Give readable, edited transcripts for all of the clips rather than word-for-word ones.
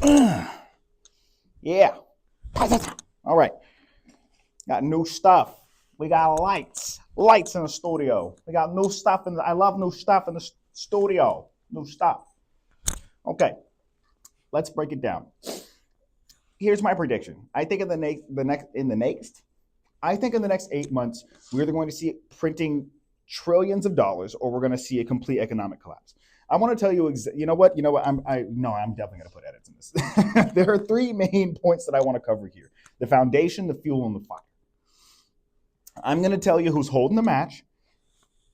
Yeah. All right. Got new stuff. We got lights. Lights in the studio. We got new stuff I love new stuff in the studio. New stuff. Okay. Let's break it down. Here's my prediction. I think I think in the next 8 months, we're either going to see it printing trillions of dollars or we're going to see a complete economic collapse. I want to tell you, you know what? I'm definitely going to put edits in this. There are three main points that I want to cover here: the foundation, the fuel, and the fire. I'm going to tell you who's holding the match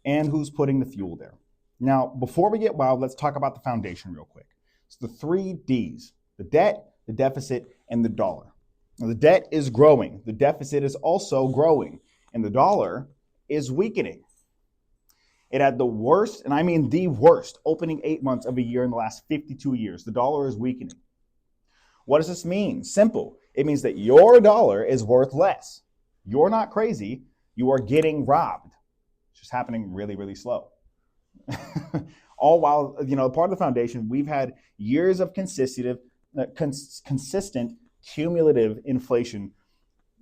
and who's putting the fuel there. Now, before we get wild, let's talk about the foundation real quick. It's the three D's: the debt, the deficit, and the dollar. Now, the debt is growing, the deficit is also growing, and the dollar is weakening. It had the worst, and I mean the worst, opening 8 months of a year in the last 52 years. The dollar is weakening. What does this mean? Simple. It means that your dollar is worth less. You're not crazy. You are getting robbed. It's just happening really, really slow. All while, part of the foundation, we've had years of consistent, cumulative inflation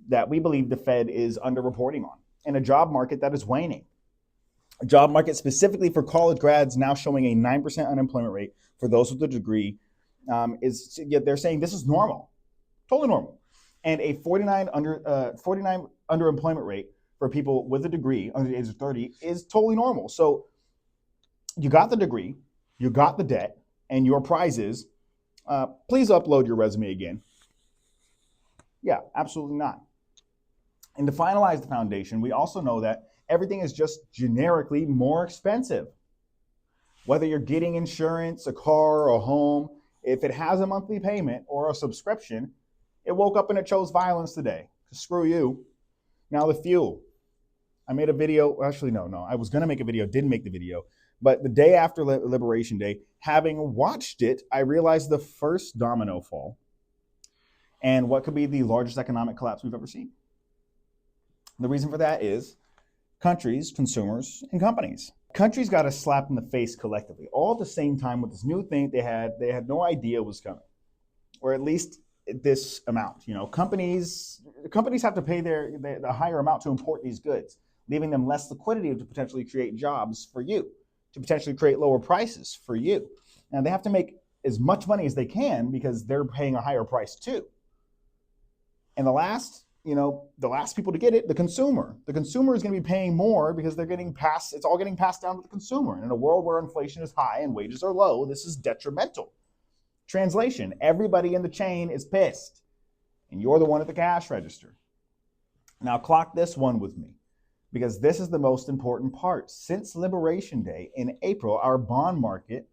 that we believe the Fed is underreporting on, and a job market that is waning. A job market specifically for college grads now showing a 9% unemployment rate for those with a degree. They're saying this is normal, totally normal, and a 49 underemployment rate for people with a degree under the age of 30 is totally normal. So you got the degree, you got the debt, and your prize is, please upload your resume again. Yeah, absolutely not. And to finalize the foundation, we also know that everything is just generically more expensive. Whether you're getting insurance, a car, a home, if it has a monthly payment or a subscription, it woke up and it chose violence today. Screw you. Now the fuel. I made a video, actually no, I was gonna make a video, didn't make the video, but the day after Liberation Day, having watched it, I realized the first domino fall and what could be the largest economic collapse we've ever seen. The reason for that is countries, consumers, and companies. Countries got a slap in the face collectively, all at the same time with this new thing they had no idea was coming, or at least this amount. Companies have to pay the higher amount to import these goods, leaving them less liquidity to potentially create jobs for you, to potentially create lower prices for you. Now they have to make as much money as they can because they're paying a higher price too. And the last people to get it, the consumer. The consumer is going to be paying more because it's all getting passed down to the consumer. And in a world where inflation is high and wages are low, this is detrimental. Translation: everybody in the chain is pissed, and you're the one at the cash register. Now clock this one with me, because this is the most important part. Since Liberation Day in April, our bond market,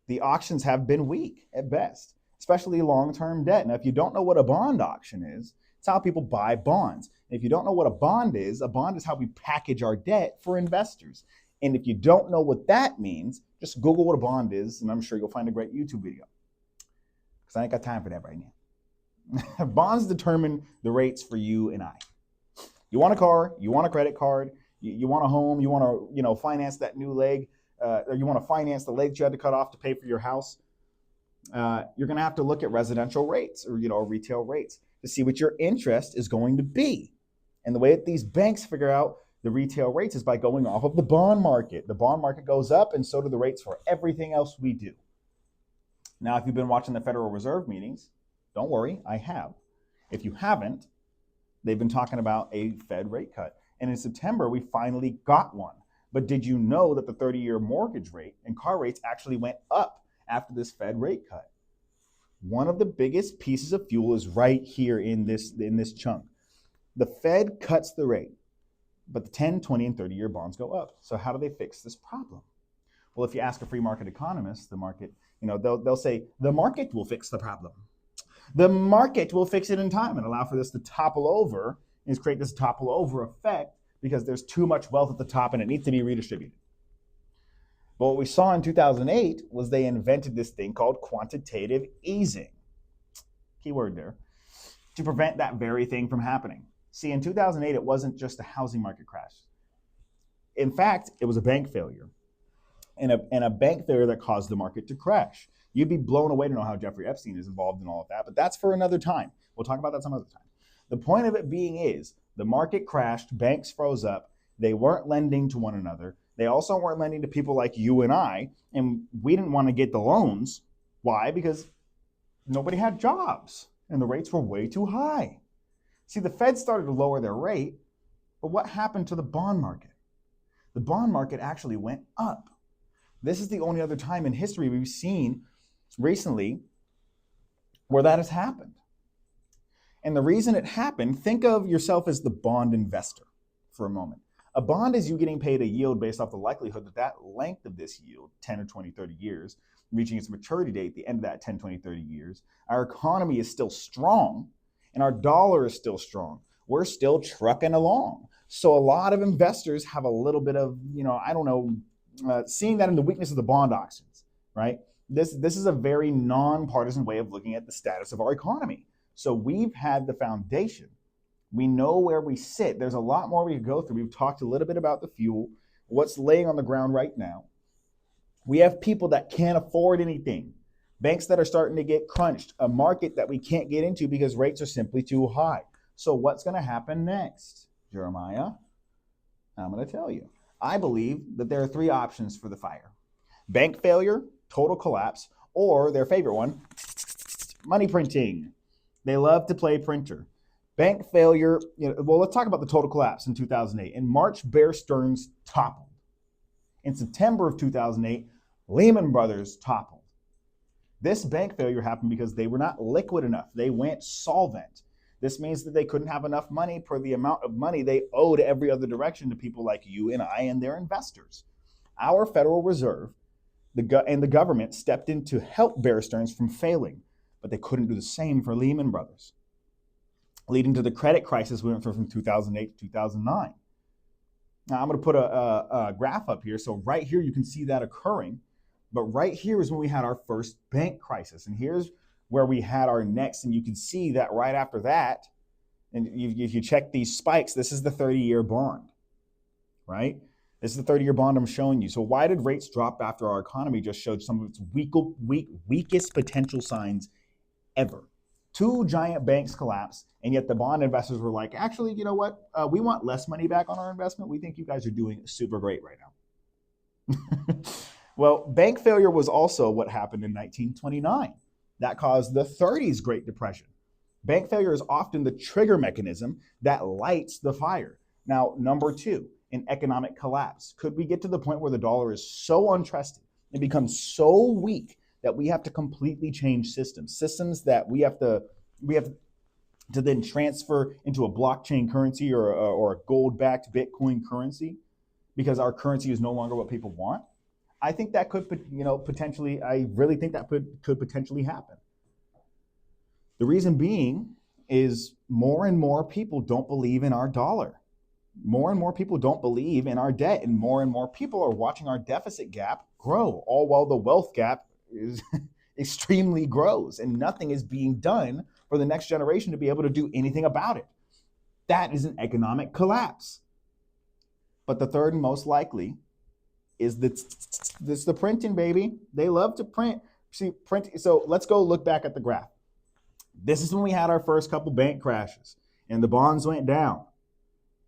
the auctions have been weak at best, especially long-term debt. Now, if you don't know what a bond auction is, it's how people buy bonds. And if you don't know what a bond is how we package our debt for investors. And if you don't know what that means, just Google what a bond is, and I'm sure you'll find a great YouTube video. Because I ain't got time for that right now. Bonds determine the rates for you and I. You want a car, you want a credit card, you want a home, you want to finance that new leg, or you want to finance the leg that you had to cut off to pay for your house. You're going to have to look at residential rates or retail rates to see what your interest is going to be. And the way that these banks figure out the retail rates is by going off of the bond market. The bond market goes up, and so do the rates for everything else we do. Now, if you've been watching the Federal Reserve meetings, don't worry, I have. If you haven't, they've been talking about a Fed rate cut. And in September, we finally got one. But did you know that the 30-year mortgage rate and car rates actually went up after this Fed rate cut? One of the biggest pieces of fuel is right here in this chunk. The Fed cuts the rate, but the 10, 20, and 30-year bonds go up. So how do they fix this problem? Well, if you ask a free market economist, the market, they'll say, the market will fix the problem. The market will fix it in time and allow for this to topple over and create this topple over effect because there's too much wealth at the top and it needs to be redistributed. But what we saw in 2008 was they invented this thing called quantitative easing. Keyword there. To prevent that very thing from happening. See, in 2008, it wasn't just a housing market crash. In fact, it was a bank failure. and a bank failure that caused the market to crash. You'd be blown away to know how Jeffrey Epstein is involved in all of that, but that's for another time. We'll talk about that some other time. The point of it being is the market crashed, banks froze up, they weren't lending to one another. They also weren't lending to people like you and I, and we didn't want to get the loans. Why? Because nobody had jobs and the rates were way too high. See, the Fed started to lower their rate, but what happened to the bond market? The bond market actually went up. This is the only other time in history we've seen recently where that has happened. And the reason it happened, think of yourself as the bond investor for a moment. A bond is you getting paid a yield based off the likelihood that that length of this yield, 10 or 20, 30 years, reaching its maturity date at the end of that 10, 20, 30 years, our economy is still strong and our dollar is still strong. We're still trucking along. So a lot of investors have a little bit of, seeing that in the weakness of the bond auctions, right? This is a very nonpartisan way of looking at the status of our economy. So we've had the foundation. We know where we sit. There's a lot more we could go through. We've talked a little bit about the fuel, what's laying on the ground right now. We have people that can't afford anything. Banks that are starting to get crunched, a market that we can't get into because rates are simply too high. So what's going to happen next, Jeremiah? I'm going to tell you. I believe that there are three options for the fire. Bank failure, total collapse, or their favorite one, money printing. They love to play printer. Bank failure, let's talk about the total collapse in 2008. In March, Bear Stearns toppled. In September of 2008, Lehman Brothers toppled. This bank failure happened because they were not liquid enough. They went solvent. This means that they couldn't have enough money per the amount of money they owed every other direction to people like you and I and their investors. Our Federal Reserve and the government stepped in to help Bear Stearns from failing, but they couldn't do the same for Lehman Brothers, leading to the credit crisis we went through from 2008 to 2009. Now, I'm going to put a graph up here. So right here, you can see that occurring. But right here is when we had our first bank crisis. And here's where we had our next. And you can see that right after that, and if you check these spikes, this is the 30-year bond, right? This is the 30-year bond I'm showing you. So why did rates drop after our economy just showed some of its weakest potential signs ever? Two giant banks collapsed, and yet the bond investors were like, actually, you know what? We want less money back on our investment. We think you guys are doing super great right now. Well, bank failure was also what happened in 1929. That caused the 30s Great Depression. Bank failure is often the trigger mechanism that lights the fire. Now, number two, an economic collapse. Could we get to the point where the dollar is so untrusted and becomes so weak that we have to completely change systems that we have to then transfer into a blockchain currency or a gold-backed Bitcoin currency because our currency is no longer what people want? I think that could, potentially, I really think that could potentially happen. The reason being is more and more people don't believe in our dollar. More and more people don't believe in our debt, and more people are watching our deficit gap grow, all while the wealth gap is extremely grows, and nothing is being done for the next generation to be able to do anything about it. That is an economic collapse. But the third and most likely is the printing, baby. They love to print. See, print. So let's go look back at the graph. This is when we had our first couple bank crashes and the bonds went down.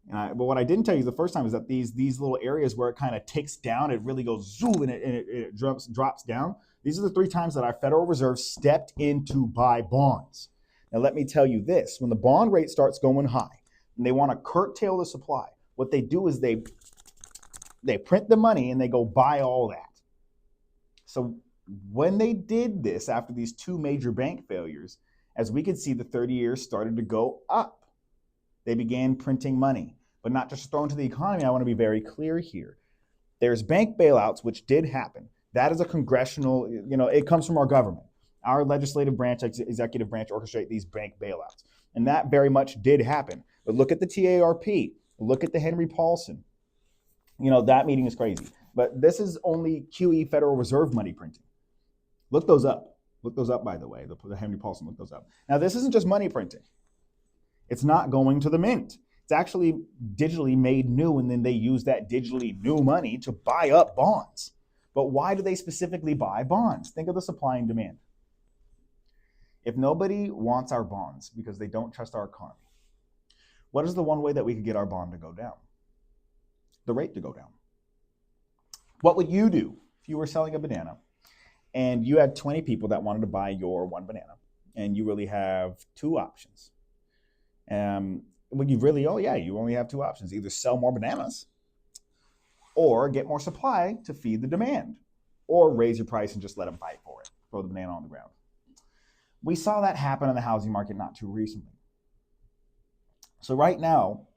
But what I didn't tell you the first time is that these little areas where it kind of ticks down, it really goes zoom and it drops down. These are the three times that our Federal Reserve stepped in to buy bonds. Now, let me tell you this. When the bond rate starts going high and they want to curtail the supply, what they do is they print the money and they go buy all that. So when they did this after these two major bank failures, as we could see, the 30 years started to go up. They began printing money, but not just thrown to the economy. I want to be very clear here. There's bank bailouts, which did happen. That is a congressional, it comes from our government. Our legislative branch, executive branch orchestrate these bank bailouts. And that very much did happen. But look at the TARP. Look at the Henry Paulson. That meeting is crazy. But this is only QE Federal Reserve money printing. Look those up. Look those up, by the way. The Henry Paulson, look those up. Now, this isn't just money printing. It's not going to the mint. It's actually digitally made new, and then they use that digitally new money to buy up bonds. But why do they specifically buy bonds? Think of the supply and demand. If nobody wants our bonds because they don't trust our economy, what is the one way that we could get our bond to go down? The rate to go down. What would you do if you were selling a banana and you had 20 people that wanted to buy your one banana and you really have two options? Well, you only have two options. Either sell more bananas or get more supply to feed the demand, or raise your price and just let them fight for it, throw the banana on the ground. We saw that happen in the housing market not too recently. So right now,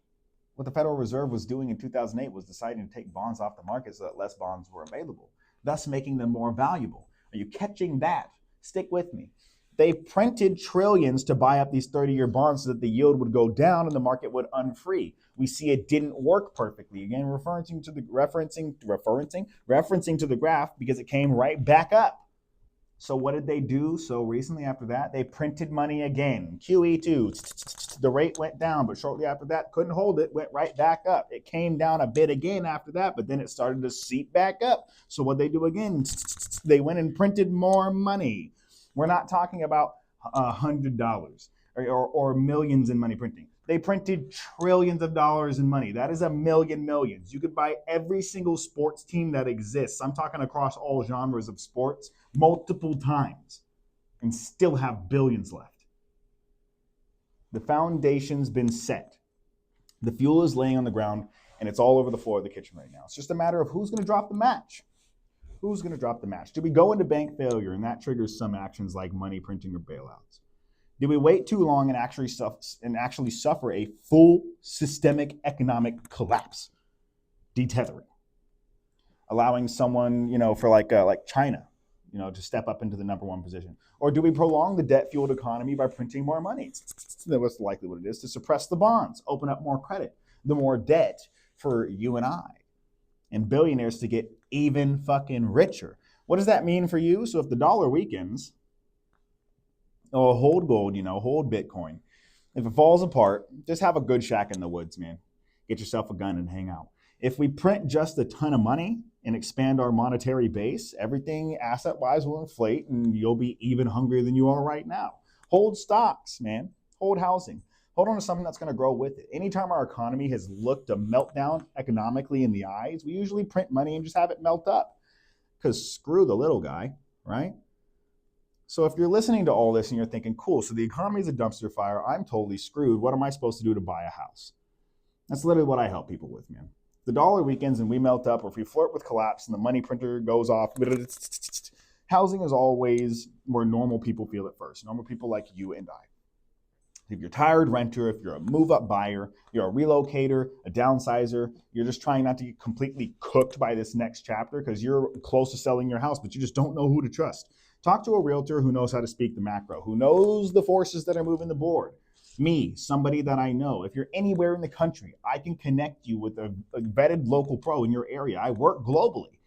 what the Federal Reserve was doing in 2008 was deciding to take bonds off the market so that less bonds were available, thus making them more valuable. Are you catching that? Stick with me. They printed trillions to buy up these 30-year bonds so that the yield would go down and the market would unfree. We see it didn't work perfectly. Again, referencing to the graph because it came right back up. So what did they do so recently after that? They printed money again. QE2, the rate went down, but shortly after that, couldn't hold it, went right back up. It came down a bit again after that, but then it started to seep back up. So what they do again? They went and printed more money. We're not talking about $100 or millions in money printing. They printed trillions of dollars in money. That is a million millions. You could buy every single sports team that exists. I'm talking across all genres of sports multiple times and still have billions left. The foundation's been set. The fuel is laying on the ground and it's all over the floor of the kitchen right now. It's just a matter of who's going to drop the match. Who's going to drop the match? Do we go into bank failure and that triggers some actions like money printing or bailouts? Do we wait too long and actually suffer a full systemic economic collapse, detethering, allowing someone, for like China, to step up into the number one position? Or do we prolong the debt-fueled economy by printing more money? That's likely what it is, to suppress the bonds, open up more credit, the more debt for you and I, and billionaires to get even fucking richer. What does that mean for you? So if the dollar weakens, hold gold, hold Bitcoin. If it falls apart, just have a good shack in the woods, man. Get yourself a gun and hang out. If we print just a ton of money and expand our monetary base, everything asset-wise will inflate and you'll be even hungrier than you are right now. Hold stocks, man. Hold housing. Hold on to something that's going to grow with it. Anytime our economy has looked a meltdown economically in the eyes, we usually print money and just have it melt up. Because screw the little guy, right? So if you're listening to all this and you're thinking, cool, so the economy is a dumpster fire, I'm totally screwed. What am I supposed to do to buy a house? That's literally what I help people with, man. The dollar weakens and we melt up, or if we flirt with collapse and the money printer goes off, housing is always where normal people feel it first. Normal people like you and I. If you're a tired renter, if you're a move-up buyer, you're a relocator, a downsizer, you're just trying not to get completely cooked by this next chapter because you're close to selling your house, but you just don't know who to trust. Talk to a realtor who knows how to speak the macro, who knows the forces that are moving the board. Me, somebody that I know. If you're anywhere in the country, I can connect you with a vetted local pro in your area. I work globally,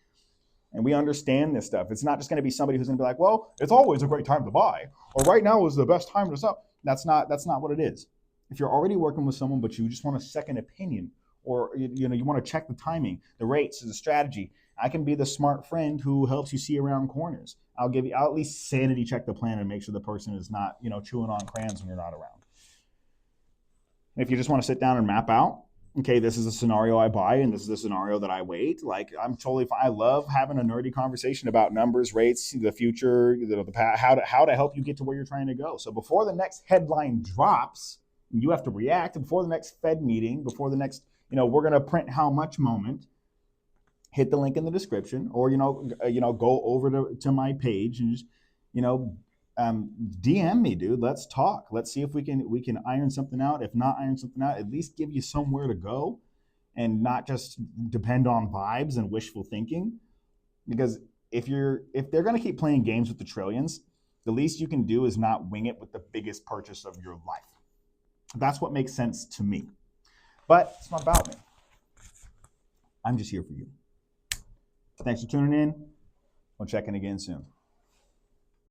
and we understand this stuff. It's not just going to be somebody who's going to be like, well, it's always a great time to buy, or right now is the best time to sell. That's not what it is. If you're already working with someone, but you just want a second opinion, or you want to check the timing, the rates, the strategy, I can be the smart friend who helps you see around corners. I'll at least sanity check the plan and make sure the person is not, chewing on crayons when you're not around. And if you just want to sit down and map out, okay, this is a scenario I buy and this is a scenario that I wait. Like, I'm totally fine. I love having a nerdy conversation about numbers, rates, the future, the past, how to help you get to where you're trying to go. So before the next headline drops, you have to react. Before the next Fed meeting, before the next, we're going to print how much moment, hit the link in the description, or go over to my page and just DM me, dude. Let's talk. Let's see if we can iron something out. If not iron something out, at least give you somewhere to go and not just depend on vibes and wishful thinking. Because if they're going to keep playing games with the trillions, the least you can do is not wing it with the biggest purchase of your life. That's what makes sense to me. But it's not about me. I'm just here for you. Thanks for tuning in. We'll check in again soon.